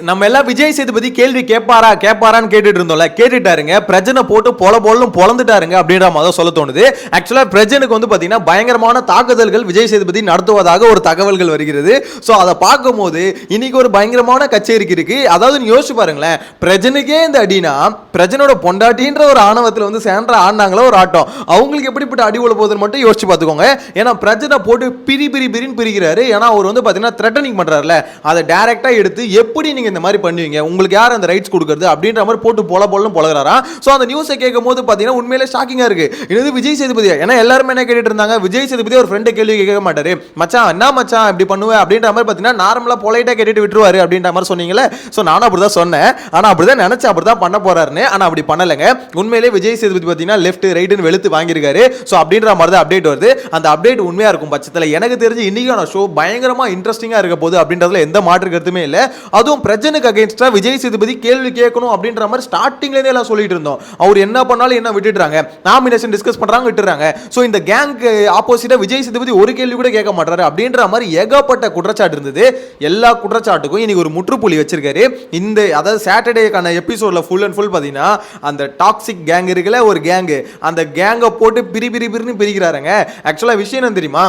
நம்ம எல்லாம் விஜய் சேதுபதி கேள்வி கேட்பாரான்னு கேட்டுட்டு இருந்தோம்ல, கேட்டுட்டாருங்க. பிரஜனை போட்டு பொலந்துட்டாருங்க அப்படின்ற மாதிரி சொல்ல தோணுது. ஆக்சுவலா பிரஜனுக்கு வந்து பாத்தீங்கன்னா பயங்கரமான தாக்குதல்கள் விஜய் சேதுபதி நடத்துவதாக ஒரு தகவல்கள் வருகிறது. சோ அதை பார்க்கும்போது இன்னைக்கு ஒரு பயங்கரமான கச்சேரிக்கு இருக்கு. அதாவது நீ யோசிச்சு பாருங்களேன், பிரஜனுக்கே இந்த அடினா பிரஜனோட பொண்டாட்டின்ற ஒரு ஆணவத்தில் வந்து சேண்ட்ரா ஆடினாங்களோ ஒரு ஆட்டம், அவங்களுக்கு எப்படிப்பட்ட அடி உள்ள போகுதுன்னு மட்டும் யோசிச்சு பார்த்துக்கோங்க. ஏன்னா பிரஜனை போட்டு பிரின்னு பிரிக்கிறாரு. ஏன்னா அவர் வந்து பாத்தீங்கன்னா த்ரெட்டனிங் பண்றாருல, அதை டைரக்டா எடுத்து எப்படி நீங்க இந்த மாதிரி பண்ணுவீங்க, உங்களுக்கு யார் அந்த ரைட்ஸ் கொடுக்கிறது அப்படின்ற மாதிரி போட்டு பொலன்னு பொலகிறாரா. சோ அந்த நியூஸை கேட்கும் போது பாத்தீங்கன்னா உண்மையிலே ஷாக்கிங்கா இருக்கு. இது விஜய் சேதுபதி. ஏன்னா எல்லாரும் என்ன கேட்டுட்டு இருந்தாங்க, விஜய் சேதுபதி ஒரு ஃப்ரெண்ட் கேள்வி கேட்க மாட்டாரு, மச்சான் என்ன மச்சான் இப்படி பண்ணுவேன் அப்படின்ற மாதிரி பாத்தீங்கன்னா நார்மலா பொலைட்டா கேட்டுட்டு விட்டுருவாரு அப்படின்ற மாதிரி சொன்னீங்களே. சோ நானும் அப்படிதான் சொன்னேன். ஆனா அப்படிதான் நினைச்சு அப்படிதான் பண்ண போறாருன்னு. ஆனா அப்படி பண்ணலங்க. உண்மையிலே விஜய் சேதுபதி பாத்தீங்கன்னா லெஃப்ட் ரைட்னு வெளுத்து வாங்கியிருக்காரு. சோ அப்படின்ற மாதிரி தான் அப்டேட் வருது. அந்த அப்டேட் உண்மையா இருக்கும் பட்சத்தில் எனக்கு தெரிஞ்சு இன்னைக்கான ஷோ பயங்கரமா இன்ட்ரெஸ்டிங்கா இருக்க போகுது அப்படின்றதுல எந்த மாற்று கருத்துமே இல்லை. அதுவும் பிரஜனுக்கு அகைன்ஸ்டா விஜய் சேதுபதி கேள்வி கேட்கணும் அப்படின்ற மாதிரி ஸ்டார்டிங்ல இருந்தே எல்லாம் சொல்லிட்டு இருந்தோம். அவர் என்ன பண்ணாலும் என்ன விட்டுறாங்க, நாமினேஷன் டிஸ்கஸ் பண்றாங்க விட்டுறாங்க. சோ இந்த கேங்க்கு ஆப்போசிட்டா விஜய் சேதுபதி ஒரு கேள்வி கூட கேட்க மாட்டாரு அப்படின்ற மாதிரி ஏகப்பட்ட குற்றச்சாட்டு இருந்தது. எல்லா குற்றச்சாட்டுக்கும் இன்னைக்கு ஒரு முற்றுப்புள்ளி வச்சிருக்காரு. இந்த அதாவது சாட்டர்டேக்கான எபிசோட்ல ஃபுல் அண்ட் ஃபுல் பாத்தீங்கன்னா அந்த டாக்ஸிக் கேங் இருக்குல்ல, ஒரு கேங், அந்த கேங்கை போட்டு பிரின்னு பிரிக்கிறாருங்க. ஆக்சுவலா விஷயம் என்ன தெரியுமா,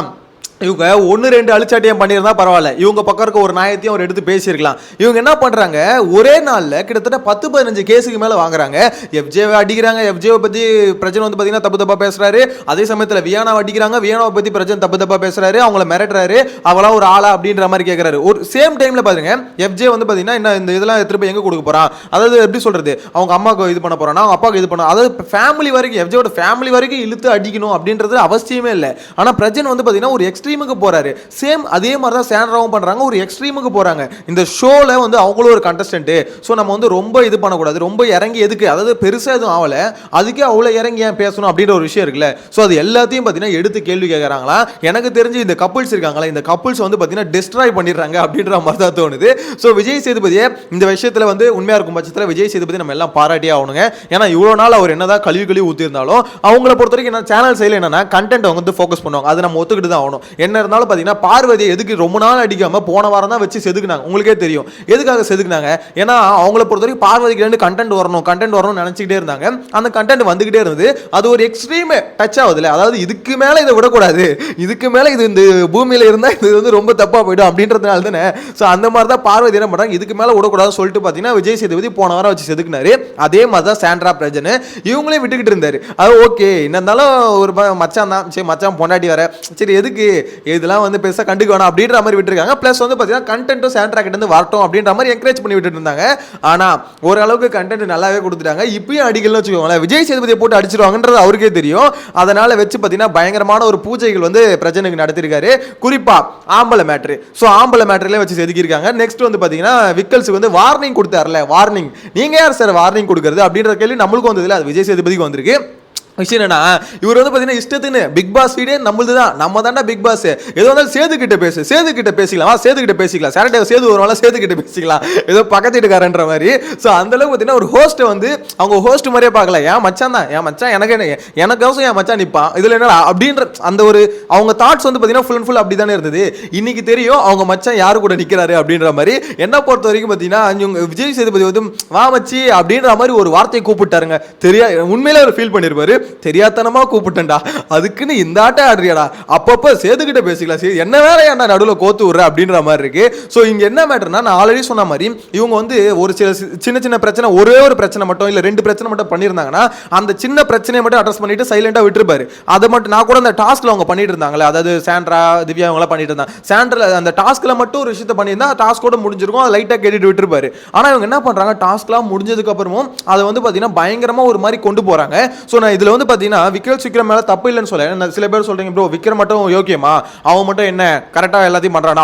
இவங்க 1-2 அழிச்சாட்டியம் பண்ணியிருந்தா பரவாயில்ல, இவங்க பக்கம் இருக்க ஒரு நியாயத்தையும் அவர் எடுத்து பேசியிருக்கலாம். இவங்க என்ன பண்றாங்க, ஒரே நாளில் கிட்டத்தட்ட 10-15 கேஸுக்கு மேலே வாங்குறாங்க. எஃப்ஜேவை அடிக்கிறாங்க. எஃப்ஜேவை பற்றி பிரச்சனை வந்து பார்த்தீங்கன்னா தப்பு பேசுறாரு. அதே சமயத்தில் வியானாவை அடிக்கிறாங்க. வியானாவை பற்றி பிரச்சனை தப்பு பேசுறாரு. அவங்கள மிரட்டுறாரு. அவளாம் ஒரு ஆளா அப்படின்ற மாதிரி கேட்குறாரு. ஒரு சேம் டைமில் பாருங்க, எஃப்ஜே வந்து பார்த்தீங்கன்னா என்ன இந்த இதெல்லாம் திருப்பி எங்கே கொடுக்க போறான், அதாவது எப்படி சொல்றது, அவங்க அம்மாவுக்கு இது பண்ண போறானா, அவங்க அப்பாவுக்கு இது பண்ண, அதாவது ஃபேமிலி வரைக்கும் எஃப்ஜேவோட ஃபேமிலி வரைக்கும் இழுத்து அடிக்கணும் அப்படின்றது அவசியமே இல்லை. ஆனால் பிரச்சனை வந்து பார்த்தீங்கன்னா ஒரு எக்ஸ்ட்ரீமுக்கு போறாரு. சேம் அதே மாதிரி தான் சாண்ட்ராவும் பண்றாங்க, ஒரு எக்ஸ்ட்ரீமுக்கு போறாங்க. இந்த ஷோல வந்து அவங்களும் ஒரு கண்டஸ்டன்ட். சோ நம்ம வந்து ரொம்ப இது பண்ணக்கூடாது, ரொம்ப இறங்கி எதுக்கு, அதாவது பெருசா எதுவும் ஆகல, அதுக்கே அவ்வளவு இறங்கி ஏன் பேசணும் அப்படின்ற ஒரு விஷயம் இருக்குல்ல. சோ அது எல்லாத்தையும் பார்த்தீங்கன்னா எடுத்து கேள்வி கேட்கறாங்களா. எனக்கு தெரிஞ்சு இந்த கப்புள்ஸ் இருக்காங்களா, இந்த கப்புள்ஸ் வந்து பார்த்தீங்கன்னா டிஸ்ட்ராய் பண்ணிடுறாங்க அப்படின்ற மாதிரி தான் தோணுது. ஸோ விஜய் சேதுபதியை இந்த விஷயத்தில் வந்து உண்மையாக இருக்கும் பட்சத்தில் விஜய் சேதுபதி நம்ம எல்லாம் பாராட்டியே ஆகணுங்க. ஏன்னா இவ்வளோ நாள் அவர் என்னதான் கழுவி ஊற்றிருந்தாலும் அவங்கள பொறுத்த வரைக்கும் என்ன சேனல் சைடில் என்னன்னா கண்டென்ட் அவங்க வந்து ஃபோக்கஸ் பண்ணுவாங்க. அதை நம்ம ஒத்துக்கிட்டு தான் ஆகணும். என்ன இருந்தாலும் பார்த்தீங்கன்னா பார்வதியை எதுக்கு ரொம்ப நாள் அடிக்காம போன வாரம் தான் வச்சு செதுக்குனாங்க. உங்களுக்கே தெரியும் எதுக்காக செதுக்குனாங்க. ஏன்னா அவங்கள பொறுத்த வரைக்கும் பார்வதிக்கு ரெண்டு கண்டென்ட் வரணும்னு நினைச்சிக்கிட்டே இருந்தாங்க. அந்த கண்டென்ட் வந்துகிட்டே இருந்தது. அது ஒரு எக்ஸ்ட்ரீம் டச் ஆகுதுல, அதாவது இதுக்கு மேல இதை விடக்கூடாது, இதுக்கு மேல இது இந்த பூமியில இருந்தா இது வந்து ரொம்ப தப்பா போயிடும் அப்படின்றதுனால தானே. ஸோ அந்த மாதிரி தான் பார்வதி என்ன பண்றாங்க, இதுக்கு மேல விடக்கூடாதுன்னு சொல்லிட்டு பார்த்தீங்கன்னா விஜய் சேதுபதி போன வாரம் வச்சு செதுக்குனாரு. அதே மாதிரி தான் சாண்ட்ரா பிரஜன் இவங்களே விட்டுக்கிட்டு இருந்தாரு. அது ஓகே, என்ன இருந்தாலும் ஒரு மச்சான் தான், சரி மச்சான் பொண்டாட்டி வர, சரி எதுக்கு இதெல்லாம் வந்து பெருசாக கண்டுக்க வேணாம் அப்படின்ற மாதிரி விட்டுருக்காங்க. பிளஸ் வந்து பார்த்தீங்கன்னா கண்டென்ட்டும் சாண்ட்ரா கிட்ட இருந்து வரட்டும் அப்படின்ற மாதிரி என்கரேஜ் பண்ணி விட்டுட்டு இருந்தாங்க. ஆனால் ஓரளவுக்கு கண்டென்ட் நல்லாவே கொடுத்துட்டாங்க. இப்பயும் அடிக்கலன்னு வச்சுக்கோங்களேன், விஜய் சேதுபதியை போட்டு அடிச்சிருவாங்கன்றது அவருக்கே தெரியும். அதனால வச்சு பார்த்தீங்கன்னா பயங்கரமான ஒரு பூஜைகள் வந்து பிரச்சனைக்கு நடத்திருக்காரு. குறிப்பா ஆம்பளை மேட்ரு. ஸோ ஆம்பளை மேட்ரிலே வச்சு செதுக்கியிருக்காங்க. நெக்ஸ்ட் வந்து பார்த்தீங்கன்னா விக்கல்ஸுக்கு வந்து வார்னிங் கொடுத்தாருல, வார்னிங் நீங்க யார் சார் வார்னிங் கொடுக்கறது அப்படின்ற கேள்வி நம்மளுக்கு வந்ததில்ல, அது விஜய் சேதுபதிக்கு வந்திருக்கு. விஷயம் என்னன்னா, இவர் வந்து பார்த்தீங்கன்னா இஷ்டத்துன்னு பிக் பாஸ் வீடே நம்மளுது தான், நம்ம தாண்டா பிக் பாஸ், ஏதோ வந்து சேதுக்கிட்ட பேசிக்கலாம் சாட்டர்டே சேது வருவாங்க, சேதுக்கிட்ட பேசிக்கலாம், ஏதோ பக்கத்து வீட்டுக்காரன்ற மாதிரி. ஸோ அந்த அளவுக்கு பார்த்தீங்கன்னா ஒரு ஹோஸ்ட்டை வந்து அவங்க ஹோஸ்ட் மாதிரியே பார்க்கல, ஏன் மச்சான் தான், என் மச்சான் எனக்கு அவசரம், என் மச்சான் நிற்பான் இதில் என்ன அப்படின்ற அந்த ஒரு அவங்க தாட்ஸ் வந்து பார்த்தீங்கன்னா ஃபுல் அண்ட் ஃபுல் அப்படி தானே இருந்தது. இன்னைக்கு தெரியும் அவங்க மச்சான் யாரு கூட நிற்கிறாரு அப்படின்ற மாதிரி. என்ன பொறுத்த வரைக்கும் பார்த்தீங்கன்னா விஜய் சேதுபதி வந்து வா மச்சி அப்படின்ற மாதிரி ஒரு வார்த்தையை கூப்பிட்டாருங்க. உண்மையிலே அவர் ஃபீல் பண்ணியிருப்பாரு, தெரியாதனமா கூப்பிட்டேன்டா, அதுக்குன்னு இந்த ஆட்ட ஆடுறியாடா, அப்பப்ப சேதுக்கிட்ட பேசிக்கலாம், என்ன வேற ஏன்டா நடுவில் கோத்து விடுற அப்படின்ற மாதிரி இருக்கு. ஸோ இங்க என்ன மேட்டர்னா, நான் ஆல்ரெடி சொன்ன மாதிரி இவங்க வந்து ஒரு சின்ன பிரச்சனை, ஒரே ஒரு பிரச்சனை மட்டும் இல்ல 2 பிரச்சனை மட்டும் பண்ணியிருந்தாங்கன்னா அந்த சின்ன பிரச்சனையை மட்டும் அட்ரஸ் பண்ணிட்டு சைலண்டா விட்டுருப்பாரு. அதை மட்டும் நான் கூட அந்த டாஸ்க்ல அவங்க பண்ணிட்டு இருந்தாங்களே, அதாவது சாண்ட்ரா திவ்யா அவங்க பண்ணிட்டு இருந்தாங்க. சாண்ட்ரா அந்த டாஸ்க்ல மட்டும் ஒரு விஷயத்தை பண்ணியிருந்தா டாஸ்கோட முடிஞ்சிருக்கும், அதை லைட்டா கேட்டுட்டு விட்டுருப்பாரு. ஆனா இவங்க என்ன பண்றாங்க, டாஸ்க்லாம் முடிஞ்சதுக்கு அப்புறமும் அதை வந்து பாத்தீங்கன்னா பயங்கரமா ஒரு மாதிரி கொண்டு போறாங்க. ஸோ நான் இதுல வந்து பார்த்தீங்கன்னா விக்ரம் மேல தப்பு இல்லைன்னு சொல்ல, சில பேர் சொல்றீங்க ப்ரோ விக்ரம் மட்டும் யோக்கியமா, அவன் மட்டும் என்ன கரெக்டா எல்லாத்தையும் பண்றான்,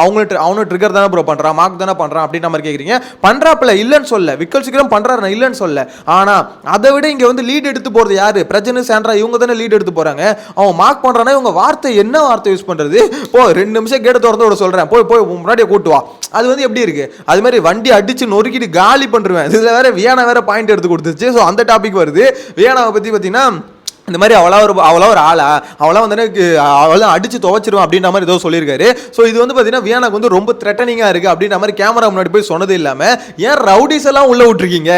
அவனும் ட்ரிகர் தானே ப்ரோ பண்றான், மார்க் தானே பண்றான் அப்படின்ற மாதிரி கேக்குறீங்க. பண்றாப்ல இல்லைன்னு சொல்ல, விக்ரம் பண்றாரு இல்லைன்னு சொல்ல. ஆனா அதை விட இங்க வந்து லீட் எடுத்து போறது யாரு, பிரஜன் சாண்ட்ரா இவங்க தானே லீட் எடுத்து போறாங்க. அவன் மார்க் பண்றானா, இவங்க வார்த்தை என்ன வார்த்தை யூஸ் பண்றது, போ 2 நிமிஷம் கேட்ட திறந்து விட சொல்றேன், போய் முன்னாடியே கூட்டு வா, அது வந்து எப்படி இருக்கு, அது மாதிரி வண்டி அடிச்சு நொறுக்கிட்டு காலி பண்ணுவேன். இதுல வேற வியானா வேற பாயிண்ட் எடுத்து கொடுத்துச்சு. ஸோ அந்த டாபிக் வருது. வியானாவை பத்தி பார்த்தீங்கன்னா இந்த மாதிரி அவளா ஒரு ஆளா, அவளா வந்து அவளை அடிச்சு துவச்சிருவோம் அப்படின்ற மாதிரி ஏதோ சொல்லியிருக்காரு. ஸோ இது வந்து பார்த்தீங்கன்னா வியானாக்கு வந்து ரொம்ப த்ரெட்டனிங்காக இருக்குது அப்படின்ற மாதிரி கேமரா முன்னாடி போய் சொன்னது இல்லாமல் ஏன் ரவுடிஸ் எல்லாம் உள்ளே விட்டுருக்கீங்க,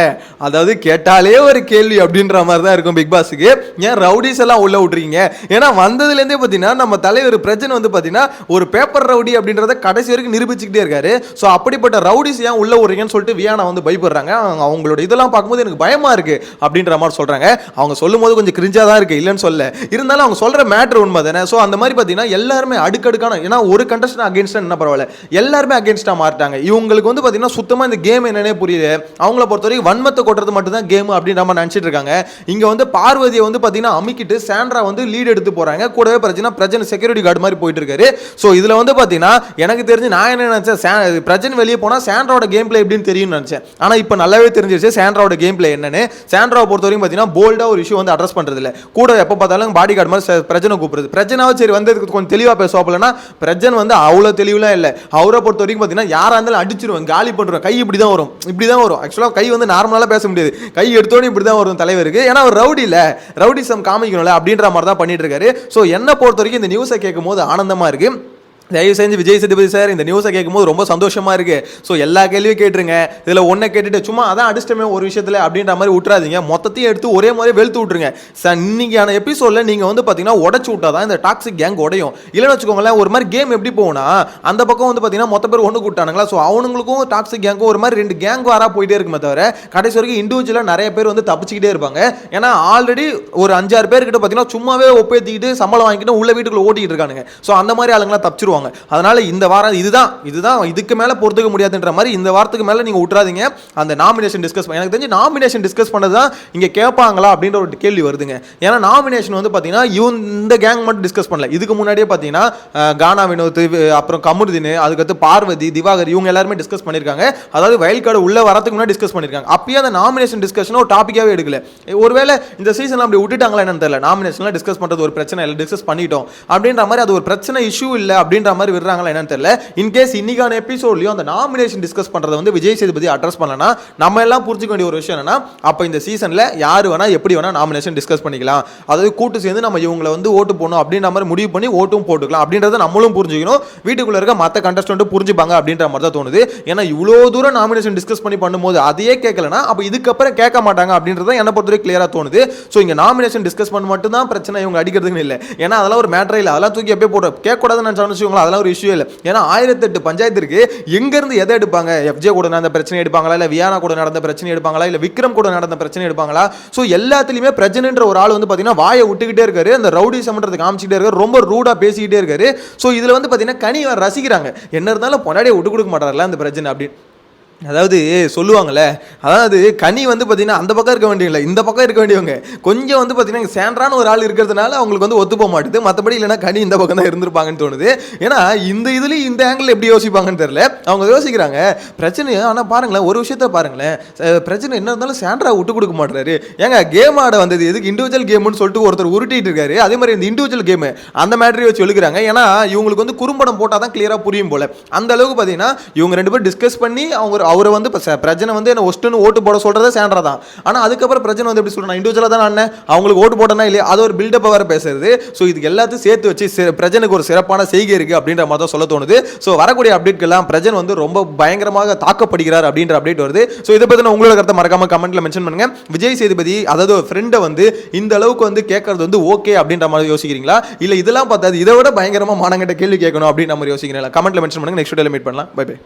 அதாவது கேட்டாலே ஒரு கேள்வி அப்படின்ற மாதிரி தான் இருக்கும் பிக் பாஸுக்கு. ஏன் ரவுடிஸ் எல்லாம் உள்ளே விட்டுருக்கீங்க? ஏன்னா வந்ததுலேருந்தே பார்த்தீங்கன்னா நம்ம தலைவர் பிரஜன் வந்து பார்த்தீங்கன்னா ஒரு பேப்பர் ரவுடி அப்படின்றத கடைசி வரைக்கும் நிரூபிச்சுக்கிட்டே இருக்காரு. ஸோ அப்படிப்பட்ட ரவுடிஸ் ஏன் உள்ளே விடுறீங்கன்னு சொல்லிட்டு வியானா வந்து பயப்படுறாங்க. அவங்களோட இதெல்லாம் பார்க்கும்போது எனக்கு பயமாக இருக்குது அப்படின்ற மாதிரி சொல்கிறாங்க. அவங்க சொல்லும் போது கொஞ்சம் கிரிஞ்சாக தான் இருக்கு, இல்லைன்னு சொல்ல, இருந்தாலும் அவங்க சொல்ற மேட்டர் உண்மை தானே. ஸோ அந்த மாதிரி பார்த்தீங்கன்னா எல்லாருமே அடுக்கடுக்கான, ஏன்னா ஒரு கண்டஸ்டன் அகேன்ஸ்டா என்ன பரவாயில்ல, எல்லாருமே அகேன்ஸ்டா மாட்டாங்க. இவங்களுக்கு வந்து பார்த்தீங்கன்னா சுத்தமா இந்த கேம் என்னன்னே புரியல. அவங்கள பொறுத்த வரைக்கும் வன்மத்தை கொட்டுறது மட்டும் தான் கேம் அப்படின்ற மாதிரி நினைச்சிட்டு இருக்காங்க. இங்க வந்து பார்வதியை வந்து பார்த்தீங்கன்னா அமிக்கிட்டு சாண்ட்ரா வந்து லீட் எடுத்து போறாங்க. கூடவே பிரஜன் செக்யூரிட்டி கார்டு மாதிரி போயிட்டு இருக்காரு. ஸோ இதுல வந்து பார்த்தீங்கன்னா எனக்கு தெரிஞ்சு நான் என்ன நினைச்சேன், பிரஜன் வெளியே போனா சாண்ட்ராவோட கேம் பிளே எப்படின்னு தெரியும்னு நினைச்சேன். ஆனா இப்போ நல்லாவே தெரிஞ்சிருச்சு சாண்ட்ராவோட கேம் பிளே என்னன்னு. சாண்ட்ராவை பொறுத்த வரைக்கும் பார்த்தீங்கன்னா போல்டா ஒரு இஷ்யூ வந்து அட்ரஸ் பண்றது இல்லை. கூட எப்போ பார்த்தாலும் பாடி கார்டு மாதிரி பிரஜனை கூப்பிடுறது. பிரஜனாவை சரி வந்து கொஞ்சம் தெளிவாக பேசுவாப்பில்னா, பிரஜன் வந்து அவ்வளோ தெளிவுலாம் இல்லை. அவரை பொறுத்த வரைக்கும் பார்த்தீங்கன்னா யாராக இருந்தாலும் அடிச்சிருவேன், காலி பண்ணுறோம், கை இப்படி தான் வரும், இப்படி தான் வரும். ஆக்சுவலாக கை வந்து நார்மலாக பேச முடியாது, கை எடுத்தோடனே இப்படி தான் வரும் தலைவருக்கு. ஏன்னா அவர் ரவுடி இல்லை, ரவுடிசம் காமிக்கணும்ல அப்படின்ற மாதிரி தான் பண்ணிட்டு இருக்காரு. ஸோ என்னை பொறுத்த வரைக்கும் இந்த நியூஸை கேட்கும் போது ஆனந்தமாக இருக்கு. தயவு செஞ்சு விஜய் சேதுபதி சார் இந்த நியூஸை கேட்கும்போது ரொம்ப சந்தோஷமா இருக்கு. ஸோ எல்லா கேள்வியும் கேட்டுருங்க. இதில் ஒன்றை கேட்டுட்டு சும்மா அதான் அடிச்சிட்டமே ஒரு விஷயத்தில் அப்படின்ற மாதிரி விட்டுறாதீங்க. மொத்தத்தையும் எடுத்து ஒரே மாதிரி வெளுத்து விட்டுருங்க. சார் இன்னைக்கான எபிசோடில் நீங்கள் வந்து பார்த்தீங்கன்னா உடச்சு விட்டா தான் இந்த டாக்ஸிக் கேங் உடையும். இல்லைன்னு வச்சுக்கோங்களேன், ஒரு மாதிரி கேம் எப்படி போகும்னா அந்த பக்கம் வந்து பார்த்தீங்கன்னா மொத்த பேர் ஒன்று கூட்டானுங்களா. ஸோ அவனுங்களுக்கும் டாக்ஸிக் கேங்கும் ஒரு மாதிரி ரெண்டு கேங் வாரா போயிட்டே இருக்குமே தவிர கடைசி வரைக்கும் இண்டிவிஜுவலாக நிறைய பேர் வந்து தப்பிச்சுக்கிட்டே இருப்பாங்க. ஏன்னா ஆல்ரெடி ஒரு 5-6 பேர் கிட்ட பார்த்தீங்கன்னா சும்மாவே ஒப்பேத்திக்கிட்டு சம்பளம் வாங்கிட்டு உள்ள வீட்டுக்குள்ள ஓட்டிக்கிட்டு இருக்கானுங்க. ஸோ அந்த மாதிரி ஆளுங்களாம் தப்பிச்சிருவாங்க. அதனால இந்த வாரம் இதுதான் இதுக்கு மேல பொறுத்துக்க முடியாதுன்ற மாதிரி இந்த வாரத்துக்கு மேல நீங்க விட்டுறாதீங்க. அந்த நாமினேஷன் டிஸ்கஸ் எனக்கு தெரிஞ்சு நாமினேஷன் டிஸ்கஸ் பண்ணது தான் இங்க கேட்பாங்களா அப்படின்ற ஒரு கேள்வி வருதுங்க. ஏன்னா நாமினேஷன் வந்து பாத்தீங்கன்னா இந்த கேங் மட்டும் டிஸ்கஸ் பண்ணல. இதுக்கு முன்னாடியே பாத்தீங்கன்னா கானா வினோத், அப்புறம் கமருதீன், அதுக்கடுத்து பார்வதி, திவாகர் இவங்க எல்லாருமே டிஸ்கஸ் பண்ணிருக்காங்க. அதாவது வயல் கார்டு உள்ள வரதுக்கு முன்னாடி டிஸ்கஸ் பண்ணிருக்காங்க. அப்பயே அந்த நாமினேஷன் டிஸ்கஷன் ஒரு டாபிக்காவே எடுக்கல. ஒருவேளை இந்த சீசன் அப்படி விட்டுட்டாங்களா என்னன்னு தெரியல. நாமினேஷன்லாம் டிஸ்கஸ் பண்றது ஒரு பிரச்சனை இல்லை, டிஸ்கஸ் பண்ணிட்டோம் அப்படின்ற மாதிரி அது ஒரு பிரச்சனை இஷ்யூ இல்லை அப்படின்ற மாதிரி விடுறாங்களா என்னன்னு தெரியல. இன்கேஸ் இன்னைக்கான எபிசோட்லயும் அந்த நாமினேஷன் டிஸ்கஸ் பண்றத வந்து விஜய் சேதுபதி அட்ரஸ் பண்ணலனா நம்ம எல்லாம் புரிஞ்சுக்க வேண்டிய ஒரு விஷயம் என்னன்னா, அப்ப இந்த சீசன்ல யாரு வேணா எப்படி வேணா நாமினேஷன் டிஸ்கஸ் பண்ணிக்கலாம். அதாவது கூட்டு சேர்ந்து நம்ம இவங்களை வந்து ஓட்டு போடணும் அப்படின்ற மாதிரி முடிவு பண்ணி ஓட்டும் போட்டுக்கலாம் அப்படின்றத நம்மளும் புரிஞ்சுக்கணும். வீட்டுக்குள்ள இருக்க மற்ற கண்டஸ்டன்ட் புரிஞ்சுப்பாங்க அப்படின்ற மாதிரி தான் தோணுது. ஏன்னா இவ்வளோ தூரம் நாமினேஷன் டிஸ்கஸ் பண்ணி பண்ணும்போது அதையே கேட்கலனா அப்ப இதுக்கப்புறம் கேட்க மாட்டாங்க அப்படின்றத என்ன பொறுத்தவரை கிளியரா தோணுது. ஸோ இங்க நாமினேஷன் டிஸ்கஸ் பண்ண மட்டும் தான் பிரச்சனை, இவங்க அடிக்கிறதுக்கு இல்லை. ஏன்னா அதெல்லாம் ஒரு மேட்டரே இல்லை, அதெல்லாம் தூக்கி அப்படியே போட்டு கேட்கக்கூடாதுன்னு நினைச்சாலும் அதெல்லாம் ஒரு இஷ்யூ இல்லை. ஏன்னா 1008 பஞ்சாயத்து இருக்கு, எங்க இருந்து எதை எடுப்பாங்க? எஃப்ஜே கூட நடந்த பிரச்சனை எடுப்பாங்களா, இல்ல வியானா கூட நடந்த பிரச்சனை எடுப்பாங்களா, இல்ல விக்ரம் கூட நடந்த பிரச்சனை எடுப்பாங்களா? சோ எல்லாத்துலயுமே பிரச்சனைன்ற ஒரு ஆள் வந்து பாத்தீங்கன்னா வாயை விட்டுக்கிட்டே இருக்காரு, அந்த ரவுடி சமன்றதை காமிச்சிட்டே இருக்காரு, ரொம்ப ரூடா பேசிக்கிட்டே இருக்காரு. சோ இதுல வந்து பாத்தீங்கன்னா கனி ரசிக்கிறாங்க. என்ன இருந்தாலும் பொன்னாடியை விட்டு கொடுக்க மாட்டார்ல அந்த பிரச்சனை அப்படி. அதாவது சொல்லுவாங்கள்ல, அதாவது கனி வந்து பார்த்தீங்கன்னா அந்த பக்கம் இருக்க வேண்டியவங்க, இந்த பக்கம் இருக்க வேண்டியவங்க கொஞ்சம் வந்து பார்த்தீங்கன்னா சேண்ட்ரான ஒரு ஆள் இருக்கிறதுனால அவங்களுக்கு வந்து ஒத்து போக மாட்டேது. மற்றபடி இல்லைனா கனி இந்த பக்கம் தான் இருந்திருப்பாங்கன்னு தோணுது. ஏன்னா இந்த இதுலேயும் இந்த ஆங்கிள் எப்படி யோசிப்பாங்கன்னு தெரியல. அவங்க யோசிக்கிறாங்க பிரச்சனை. ஆனால் பாருங்களேன், ஒரு விஷயத்த பாருங்களேன், பிரச்சனை என்ன இருந்தாலும் சேண்ட்ரா விட்டு கொடுக்க மாட்டாரு. ஏங்க கேம் ஆட வந்தது எதுக்கு இண்டிவிஜுவல் கேம்னு சொல்லிட்டு ஒருத்தர் உருட்டிட்டு இருக்காரு. அதே மாதிரி இந்த இண்டிவிஜுவல் கேம் அந்த மேட்டரி வச்சு எழுக்கிறாங்க. ஏன்னா இவங்களுக்கு வந்து குறும்படம் போட்டால் தான் கிளியராக புரியும் போல. அந்த அளவுக்கு பார்த்தீங்கன்னா இவங்க 2 பேரும் டிஸ்கஸ் பண்ணி அவரை வந்து பிரச்சனை வந்து என்ன ஒஸ்ட்னு ஓட்டு போட சொல்றதே சேண்ட்ரா தான். ஆனா அதுக்கப்புறம் பிரச்சனை வந்து எப்படி சொல்றேன், இண்டிவிஜுவலா தான் அண்ணன் அவங்களுக்கு ஓட்டு போட்டனா இல்லையா, அது ஒரு பில்டப் வேற பேசுறது. ஸோ இதுக்கு எல்லாத்தையும் சேர்த்து வச்சு பிரச்சனைக்கு ஒரு சிறப்பான செய்கை இருக்கு அப்படின்ற மாதிரி தான் சொல்ல தோணுது. ஸோ வரக்கூடிய அப்டேட்கெல்லாம் பிரச்சனை வந்து ரொம்ப பயங்கரமாக தாக்கப்படுகிறார் அப்படின்ற அப்டேட் வருது. ஸோ இதை பத்தி உங்களோட கருத்தை மறக்காம கமெண்ட்ல மென்ஷன் பண்ணுங்க. விஜய் சேதுபதி அதாவது ஃப்ரெண்டை வந்து இந்த அளவுக்கு வந்து கேட்கறது வந்து ஓகே அப்படின்ற மாதிரி யோசிக்கிறீங்களா, இல்ல இதெல்லாம் பார்த்தாது இதை விட பயங்கரமா மானங்கிட்ட கேள்வி கேட்கணும் அப்படின்ற மாதிரி யோசிக்கிறீங்களா? கமெண்ட்ல மென்ஷன் பண்ணுங்க. நெக்ஸ்ட் வீடியோல மீட் பண்ணலாம். Bye by.